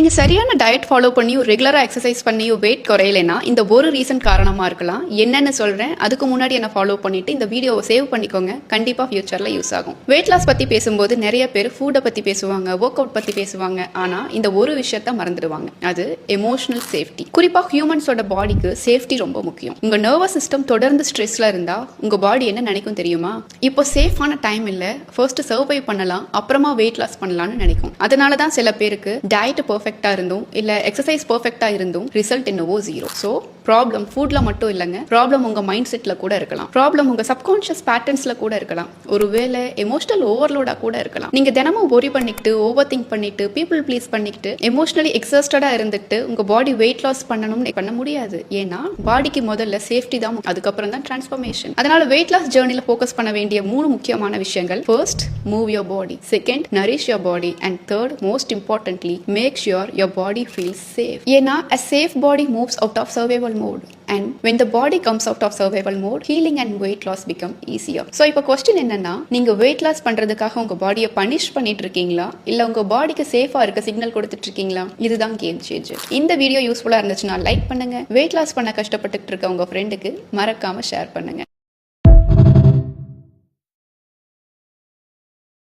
நீங்க சரியான diet follow பண்ணியும் ரெகுலரா எக்ஸசைஸ் பண்ணியும் வெயிட் குறையலைன்னா இந்த ஒரு ரீசன் காரணமா இருக்கலாம். என்னன்னு சொல்றேன். அதுக்கு முன்னாடி என்ன ஃபாலோ பண்ணிட்டு இந்த வீடியோவை சேவ் பண்ணிக்கோங்க. கண்டிப்பா ஃபியூச்சர்ல யூஸ் ஆகும். வெயிட் லாஸ் பத்தி பேசும்போது நிறைய பேர் ஃபுட்டை பத்தி பேசுவாங்க, ஒர்க் அவுட் பத்தி பேசுவாங்க. ஆனா இந்த ஒரு விஷயத்த மறந்துடுவாங்க. அது எமோஷனல் சேஃப்டி. குறிப்பா ஹியூமன்ஸோட பாடிக்கு சேஃப்டி ரொம்ப முக்கியம். உங்க நர்வஸ் சிஸ்டம் தொடர்ந்து ஸ்ட்ரெஸ்ல இருந்தா உங்க பாடி என்ன நினைக்கும் தெரியுமா? இப்போ சேஃபான டைம் இல்ல, ஃபர்ஸ்ட் சர்வை பண்ணலாம், அப்புறமா வெயிட் லாஸ் பண்ணலாம்னு நினைக்கும். அதனாலதான் சில பேருக்கு டயட் பெர்ஃபெக்ட்டா இருந்தும் இல்ல எக்ஸசைஸ் பெர்ஃபெக்ட்டா இருந்தும் ரிசல்ட் என்னவோ ஜீரோ. ஸோ ப்ராப்ளம் ஃபுட்ல மட்டும் இல்லைங்க, ப்ராப்ளம் உங்க மைண்ட் செட்ல கூட இருக்கலாம், ப்ராப்ளம் உங்க சப்கான்ஷியஸ் பேட்டர்ன்ஸ்ல கூட இருக்கலாம், ஒருவேளை எமோஷனல் ஓவர்லோடா கூட இருக்கலாம். நீங்க தினமும் ஒரி பண்ணிக்கிட்டு ஓவர் திங்க் பண்ணிட்டு பீப்புள் ப்ளீஸ் பண்ணிக்கிட்டு எமோஷனலி எக்ஸாஸ்டடா இருந்துட்டு உங்க பாடி வெயிட் லாஸ் பண்ணணும்னு பண்ண முடியாது. ஏன்னா பாடிக்கு முதல்ல சேஃப்டி தான், அதுக்கப்புறம் தான் டிரான்ஸ்ஃபர்மேஷன். அதனால வெயிட் லாஸ் ஜேர்னில ஃபோக்கஸ் பண்ண வேண்டிய 3 முக்கியமான விஷயங்கள். First, move your body. Second, nourish your body. And third, most importantly, make sure your body feels safe. ஏன்னா a safe body moves out of survival mode, and when the body comes out of survival mode, healing and weight loss become easier. So இப்போ question என்னன்னா, நீங்க weight loss பண்றதுக்காக உங்க பாடியை punish பண்ணிட்டு இருக்கீங்களா இல்ல உங்க பாடிக்கு சேஃபா இருக்க சிக்னல் கொடுத்துட்டு இருக்கீங்களா? இதுதான் கேம் சேஞ்சர். இந்த வீடியோ யூஸ்ஃபுல்லா இருந்துச்சுன்னா லைக் பண்ணுங்க. weight loss பண்ண கஷ்டப்பட்டுட்டு இருக்க உங்க ஃப்ரெண்டுக்கு மறக்காம ஷேர் பண்ணுங்க.